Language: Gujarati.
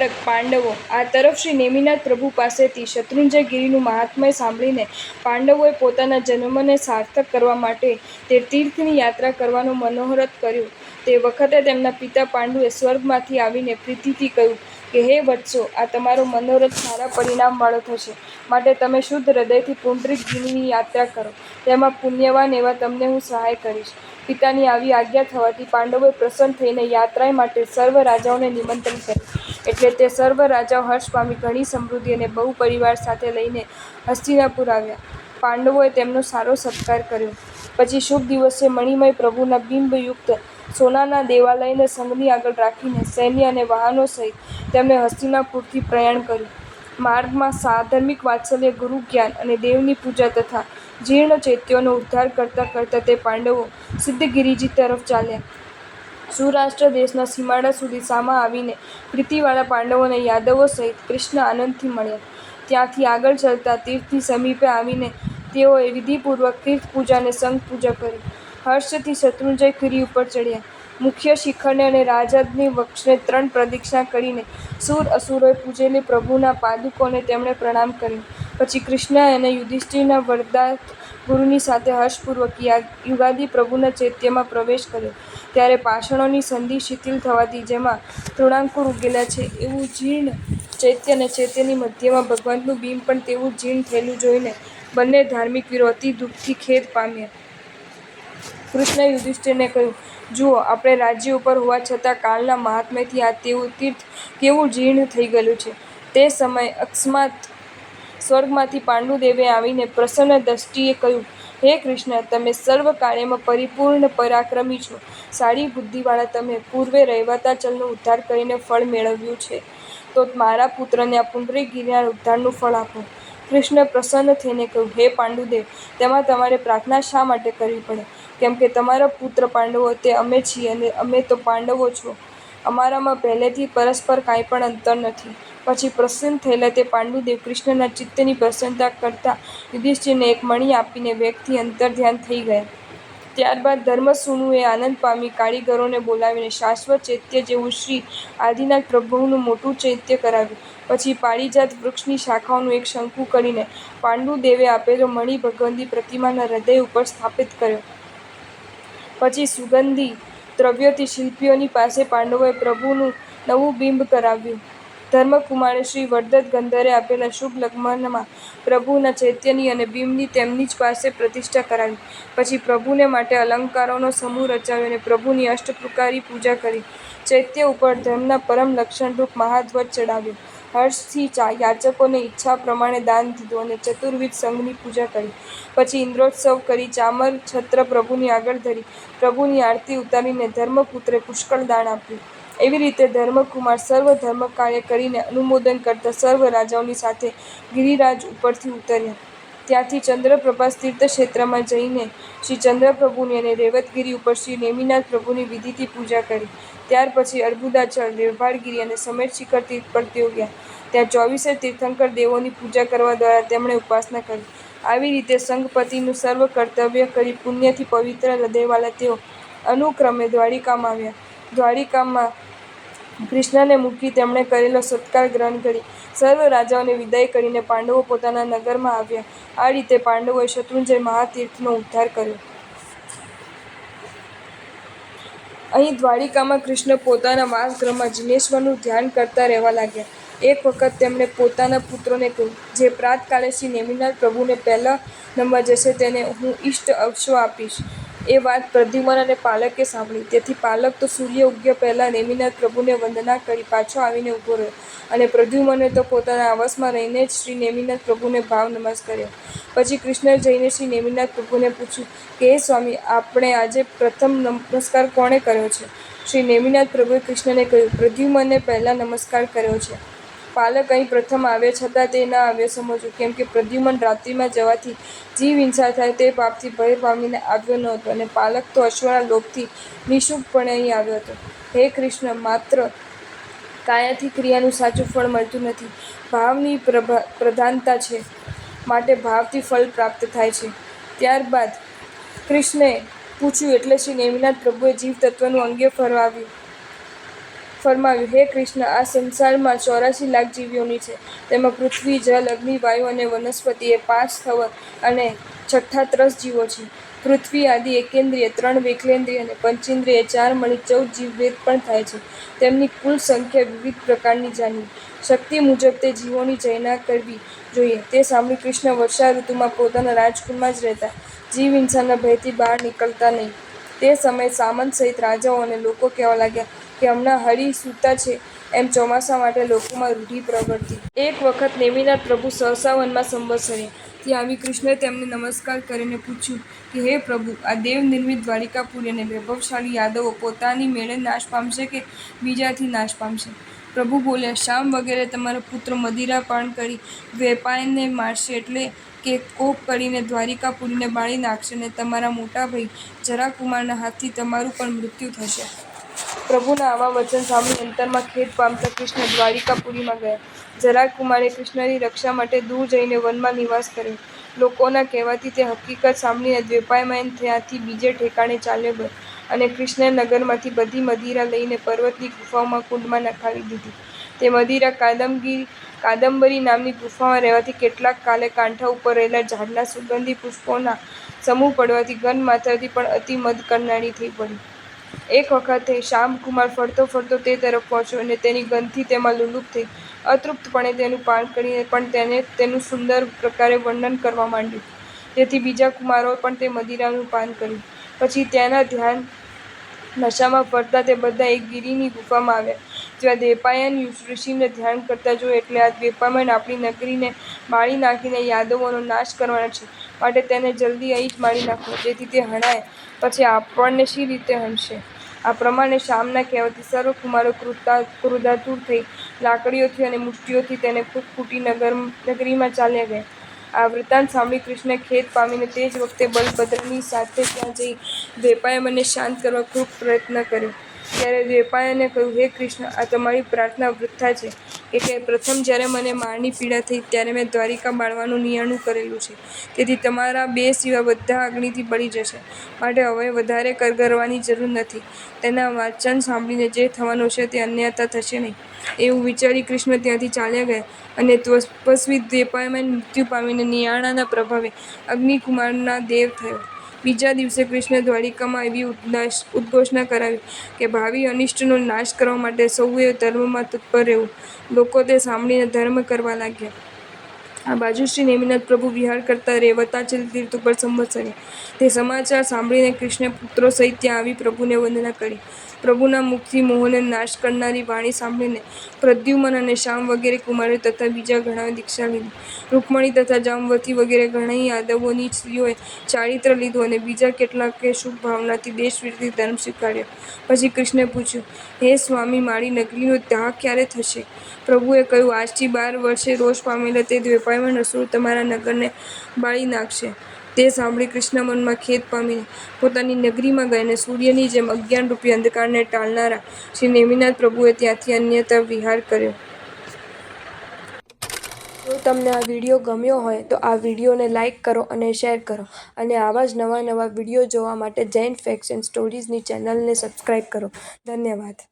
માર્ગ પાંડવો આ તરફ શ્રી નેમિનાથ પ્રભુ પાસેથી શત્રુંજય ગિરિનું મહાત્મ્ય સાંભળીને પાંડવોએ પોતાના જન્મને સાર્થક કરવા માટે તે તીર્થની યાત્રા કરવાનો મનોરથ કર્યો. તે વખતે તેમના પિતા પાંડુએ સ્વર્ગમાંથી આવીને પ્રીતિથી કહ્યું કે હે વત્સો, આ તમારો મનોરથ સારા પરિણામવાળો થશે, માટે તમે શુદ્ધ હૃદયથી પુંડરીક ગિરિની યાત્રા કરો. તેમાં પુણ્યવાન એવા તમને હું સહાય કરીશ. પિતાની આવી આજ્ઞા થવાથી પાંડવોએ પ્રસન્ન થઈને યાત્રાએ માટે સર્વ રાજાઓને નિમંત્રણ કર્યું. એટલે તે સર્વ રાજાઓ હર્ષ પામી ઘણી સમૃદ્ધિ અને બહુ પરિવાર સાથે લઈને હસ્તિનાપુર આવ્યા. પાંડવોએ તેમનો સારો સત્કાર કર્યો. પછી શુભ દિવસે મણિમય પ્રભુના બિંબયુક્ત સોનાના દેવાલયને સંઘની આગળ રાખીને સૈન્ય અને વાહનો સહિત તેમણે હસ્તિનાપુરથી પ્રયાણ કર્યું. માર્ગમાં સાધર્મિક વાત્સલ્ય, ગુરુ જ્ઞાન અને દેવની પૂજા તથા જીર્ણ ચૈત્યોનો ઉદ્ધાર કરતાં કરતાં તે પાંડવો સિદ્ધગિરિજી તરફ ચાલ્યા. સૌરાષ્ટ્ર દેશના સીમાડા સુધી સામા આવીને પ્રીતિવાળા પાંડવોને યાદવો સહિત કૃષ્ણ આનંદથી મળ્યા. ત્યાંથી આગળ ચાલતા તીર્થની સમીપે આવીને તેઓએ વિધિપૂર્વક તીર્થ પૂજા અને સંઘ પૂજા કરી. હર્ષથી શત્રુંજય ગિરિ ઉપર ચઢ્યા. મુખ્ય શિખરને અને રાજધાની વક્ષને 3 પ્રદક્ષિણા કરીને સૂર અસુરોએ પૂજેલી પ્રભુના પાદુકોને તેમણે પ્રણામ કર્યું. પછી કૃષ્ણ અને યુધિષ્ઠિરના વરદાત ગુરુની સાથે હર્ષપૂર્વક યુગાદિ પ્રભુના ચૈત્યમાં પ્રવેશ કર્યો. ત્યારે પાષાણોની સંધિ શિથિલ થવાથી જેમાં તૃણાંકુર ઉગેલા છે એવું જીર્ણ ચૈત્ય અને ચૈત્યની મધ્યમાં ભગવાનનું બિંબ પણ તેવું જ જીર્ણ થયેલું જોઈને બંને ધાર્મિક વીરો અતિ દુઃખથી ખેદ પામ્યા. કૃષ્ણએ યુધિષ્ઠિરને કહ્યું, જુઓ, આપણે રાજ્ય ઉપર હોવા છતાં કાળના મહાત્મ્યથી આ તીર્થ કેવું જીર્ણ થઈ ગયેલું છે. તે સમયે અકસ્માત સ્વર્ગમાંથી પાંડુદેવે આવીને પ્રસન્ન દ્રષ્ટિએ કહ્યું, હે કૃષ્ણ, તમે સર્વ કાર્યમાં પરિપૂર્ણ પરાક્રમી છો. સારી બુદ્ધિવાળા તમે પૂર્વે રૈવતાચલનો ઉદ્ધાર કરીને ફળ મેળવ્યું છે, તો મારા પુત્રને આ પુંડરીક ગિરિના ઉદ્ધારનું ફળ આપો. કૃષ્ણ પ્રસન્ન થઈને કહ્યું, હે પાંડુદેવ, તેમાં તમારે પ્રાર્થના શા માટે કરવી પડે? કેમ કે તમારા પુત્ર પાંડવો તે અમે છીએ અને અમે તો પાંડવો છો. અમારામાં પહેલેથી પરસ્પર કાંઈ પણ અંતર નથી. પછી પ્રસન્ન થયેલા તે પાંડુદેવ કૃષ્ણના ચિત્તની પ્રસન્નતા કરતાં યુધિષ્ઠિરને એક મણિ આપીને વેગથી અંતર્ધ્યાન થઈ ગયા. ત્યારબાદ ધર્મસુનુએ આનંદ પામી કારીગરોને બોલાવીને શાશ્વત ચૈત્ય જેવું શ્રી આદિનાથ પ્રભુનું મોટું ચૈત્ય કરાવ્યું. પછી પારિજાત વૃક્ષની શાખાઓનું એક શંકુ કરીને પાંડુદેવે આપેલો મણિ ભગવતી પ્રતિમાના હૃદય ઉપર સ્થાપિત કર્યો. પછી સુગંધી દ્રવ્યોથી શિલ્પીઓની પાસે પાંડવોએ પ્રભુનું નવું બિંબ કરાવ્યું. ધર્મકુમારે શ્રી વર્ધત ગંધરે આપેલા શુભ લગ્નમાં પ્રભુના ચૈત્યની અને બિંબની તેમની જ પાસે પ્રતિષ્ઠા કરાવી. પછી પ્રભુને માટે અલંકારોનો સમૂહ રચાવ્યો અને પ્રભુની અષ્ટપ્રકારી પૂજા કરી. ચૈત્ય ઉપર ધર્મના પરમ લક્ષણરૂપ મહાધ્વજ ચડાવ્યો. હર્ષથી યાચકોને ઈચ્છા પ્રમાણે દાન દીધું અને ચતુર્વિધ સંઘની પૂજા કરી. પછી ઇન્દ્રોત્સવ કરી ચામર છત્ર પ્રભુની આગળ ધરી પ્રભુની આરતી ઉતારીને ધર્મપુત્રે પુષ્કળ દાન આપ્યું. એવી રીતે ધર્મકુમાર સર્વ ધર્મ કાર્ય કરીને અનુમોદન કરતા સર્વ રાજાઓની સાથે ગિરિરાજ ઉપરથી ઉતર્યા. ત્યાંથી ચંદ્રપ્રભાસ તીર્થક્ષેત્રમાં જઈને શ્રી ચંદ્રપ્રભુની અને રેવતગિરિ ઉપર શ્રી નેમિનાથ પ્રભુની વિધિથી પૂજા કરી. ત્યાર પછી અર્બુદાચલ, રેવભાળગિરિ અને સમેત શિખર તીર્થ પર તેઓ ગયા. ત્યાં 24 તીર્થંકર દેવોની પૂજા કરવા દ્વારા તેમણે ઉપાસના કરી. આવી રીતે સંઘપતિનું સર્વ કર્તવ્ય કરી પુણ્યથી પવિત્ર હૃદયવાળા તેઓ અનુક્રમે દ્વારિકામાં આવ્યા. દ્વારિકામાં કૃષ્ણને મૂકી તેમણે કરેલો સત્કાર ગ્રહણ કરી સર્વ રાજાઓને વિદાય કરીને પાંડવો પોતાના નગરમાં આવ્યા. આ રીતે પાંડવોએ શત્રુંજય મહાતીર્થનો ઉદ્ધાર કર્યો. અહીં દ્વારિકામાં કૃષ્ણ પોતાના વાસગૃહમાં જિનેશ્વરનું ધ્યાન કરતા રહેવા લાગ્યા. એક વખત તેમણે પોતાના પુત્રોને કહ્યું, જે પ્રાતકાલે શ્રી નેમિનાથ પ્રભુને પહેલા નમવા જશે તેને હું ઇષ્ટ અશ્વ આપીશ. એ વાત પ્રદ્યુમ્ન અને પાલકે સાંભળી. તેથી પાલક તો સૂર્ય ઉગ્યા પહેલાં નેમિનાથ પ્રભુને વંદના કરી પાછો આવીને ઊભો રહ્યો અને પ્રદ્યુમ્ને તો પોતાના આવાસમાં રહીને જ શ્રી નેમિનાથ પ્રભુને ભાવ નમસ્કાર કર્યો. પછી કૃષ્ણએ જઈને શ્રી નેમિનાથ પ્રભુને પૂછ્યું કે હે સ્વામી, આપણે આજે પ્રથમ નમસ્કાર કોણે કર્યો છે? શ્રી નેમિનાથ પ્રભુએ કૃષ્ણને કહ્યું, પ્રદ્યુમ્ને પહેલા નમસ્કાર કર્યો છે. પાલક અહીં પ્રથમ આવ્યા છતાં તે ન આવ્યો સમજવું, કેમ કે પ્રદ્યુમ્ન રાત્રિમાં જવાથી જીવ હિંસા થાય તે પાપથી ભય પામીને આવ્યો ન હતો અને પાલક તો અશ્વના લોભથી નિઃશુલ્કપણે અહીં આવ્યો હતો. હે કૃષ્ણ, માત્ર કાયાથી ક્રિયાનું સાચું ફળ મળતું નથી, ભાવની પ્રધાનતા છે, માટે ભાવથી ફળ પ્રાપ્ત થાય છે. ત્યારબાદ કૃષ્ણએ પૂછ્યું એટલે શ્રી નેમિનાથ પ્રભુએ જીવતત્વનું અંગે ફરમાવ્યું. ફરમાવ્યું, હે કૃષ્ણ, આ સંસારમાં 84 લાખ જીવોની છે. તેમાં પૃથ્વી, જલ, અગ્નિ, વાયુ અને વનસ્પતિ એ 5 સ્થવર અને 68 જીવો છે. પૃથ્વી આદિ એકેન્દ્રિય, 3 વિકલેન્દ્રિય અને પંચેન્દ્રિય, 4 મણી, 14 જીવભેદ પણ થાય છે. તેમની કુલ સંખ્યા વિવિધ પ્રકારની જાણવી. શક્તિ મુજબ તે જીવોની જયના કરવી જોઈએ. તે સાંભળી કૃષ્ણ વર્ષા ઋતુમાં પોતાના રાજકુળમાં જ રહેતા. જીવ હિંસાના ભયથી બહાર નીકળતા નહીં. તે સમયે સામંત સહિત રાજાઓ અને લોકો કહેવા લાગ્યા કે હમણાં હરિ સૂતા છે. એમ ચોમાસા માટે લોકોમાં રૂઢિ પ્રવર્તી. એક વખત નેમિનાથ પ્રભુ સહસા વનમાં સંવત્સર્યા. ત્યાં આવી કૃષ્ણએ તેમને નમસ્કાર કરીને પૂછ્યું કે હે પ્રભુ, આ દેવ નિર્મિત દ્વારિકાપુરી અને વૈભવશાળી યાદવો પોતાની મેળે નાશ પામશે કે બીજાથી નાશ પામશે? પ્રભુ બોલ્યા, શામ વગેરે તમારો પુત્ર મદિરા પાન કરી દ્વૈપાયનને મારશે, એટલે કે કોપ કરીને દ્વારિકાપુરીને બાળી નાખશે, અને તમારા મોટા ભાઈ જરાકુમારના હાથથી તમારું પણ મૃત્યુ થશે. પ્રભુના આવા વચન સાંભળી અંતરમાં ખેદ પામતા કૃષ્ણ દ્વારિકાપુરીમાં ગયા. જરાકુમારે કૃષ્ણની રક્ષા માટે દૂર જઈને વનમાં નિવાસ કર્યો. લોકોના કહેવાથી તે હકીકત સાંભળીને દ્વૈપાયન ત્યાંથી બીજે ઠેકાણે ચાલ્યો ગયો, અને કૃષ્ણએ નગરમાંથી બધી મદિરા લઈને પર્વતની ગુફાઓમાં કુંડમાં નખાવી દીધી. તે મદિરા કાદંબરી નામની ગુફામાં રહેવાથી કેટલાક કાલે કાંઠા ઉપર રહેલા ઝાડના સુગંધી પુષ્પોના સમૂહ પડવાથી ગંધ માત્રથી પણ અતિ મદ કરનારી થઈ પડી. એક વખતે શ્યામકુમાર ફરતો ફરતો તે તરફ પહોંચ્યો અને તેની ગંધથી તેમાં લુલુપ થઈ. અતૃપ્તપણે તેનું પાન કરીને પણ તેને તેનું સુંદર પ્રકારે વર્ણન કરવા માંડ્યું, જેથી બીજા કુમારોએ પણ તે મદિરાનું પાન કર્યું. પછી ત્યાંના ધ્યાન નશામાં ફરતા તે બધા એક ગિરિની ગુફામાં આવ્યા. ત્યાં દ્વૈપાયન ઋષિને ધ્યાન કરતા જોયા, એટલે આ દ્વૈપાયન આપણી નગરીને બાળી નાખીને યાદવોનો નાશ કરવાના છે, માટે તેને જલ્દી અહીં જ મારી નાખો, જેથી તે હણાય. પછી આપણને શી રીતે હણશે? આ પ્રમાણે શ્યામના કહેવાથી સર્વ કુમારો ક્રોધાતુર થઈ લાકડીઓથી અને મુષ્ટિઓથી તેને ખૂબ કૂટી નગરીમાં ચાલ્યા ગયા. આ વૃત્તાંત સાંભળી કૃષ્ણ ખેદ પામીને તે જ વખતે બલભદ્રની સાથે ત્યાં જઈ દ્વૈપાયનને શાંત કરવા ખૂબ પ્રયત્ન કર્યો. ત્યારે દ્વૈપાયને કહ્યું, હે કૃષ્ણ, આ તમારી પ્રાર્થના વૃથા છે. કે પ્રથમ જ્યારે મને મારની પીડા થઈ ત્યારે મેં દ્વારિકા બાળવાનું નિયણું કરેલું છે. તેથી તમારા 2 સિવાય બધા અગ્નિથી બળી જશે. માટે હવે વધારે કરગરવાની જરૂર નથી. તેના વચન સાંભળીને જે થવાનું છે તે અન્યથા થશે નહીં. એવું વિચારી કૃષ્ણ ત્યાંથી ચાલ્યા ગયા, અને તપસ્વી દ્વૈપાયન મૃત્યુ પામીને નિયાણાના પ્રભાવે અગ્નિકુમારના દેવ થયો. બીજા દિવસે કૃષ્ણે દ્વારિકામાં એવી ઉદ્ઘોષણા કરાવી કે ભાવિ અનિષ્ટનો નાશ કરવા માટે સૌએ ધર્મમાં તત્પર રહેવું. લોકો તે સાંભળીને ધર્મ કરવા લાગ્યા. આ બાજુ શ્રી નેમિનાથ પ્રભુ વિહાર કરતા રેવતાચલ તીર્થ ઉપર સંવત્સર્યા. તે સમાચાર સાંભળીને કૃષ્ણે પુત્રો સહિત ત્યાં આવી પ્રભુને વંદના કરી. પ્રભુના મુખથી મોહને નાશ કરનારી વાણી સાંભળીને પ્રદ્યુમન અને શામ વગેરે કુમારો તથા બીજા ઘણાએ દીક્ષા લીધી. રૂકમણી તથા જાંબવતી વગેરે ઘણી યાદવોની સ્ત્રીઓએ ચારિત્ર લીધું, અને બીજા કેટલાકે શુભ ભાવનાથી દેશવિદેશથી ધર્મ સ્વીકાર્યો. પછી કૃષ્ણે પૂછ્યું, હે સ્વામી, મારી નગરીનો ત્યાગ ક્યારે થશે? પ્રભુએ કહ્યું, આજથી 12 વર્ષે રોષ પામેલા તે દ્વૈપાયન અસુર તમારા નગરને બાળી નાખશે. તે સાંભળી કૃષ્ણ મનમાં ખેદ પામીને પોતાની નગરીમાં ગયા, અને સૂર્યની જેમ અજ્ઞાનરૂપી અંધકારને ટાળનારા શ્રી નેમિનાથ પ્રભુએ ત્યાંથી અન્યત્ર વિહાર કર્યો. જો તમને આ વિડીયો ગમ્યો હોય તો આ વિડીયોને લાઇક કરો અને શેર કરો, અને આવા જ નવા વિડીયો જોવા માટે જૈન ફેક્ટ્સ એન્ડ સ્ટોરીઝની ચેનલને સબસ્ક્રાઈબ કરો. ધન્યવાદ.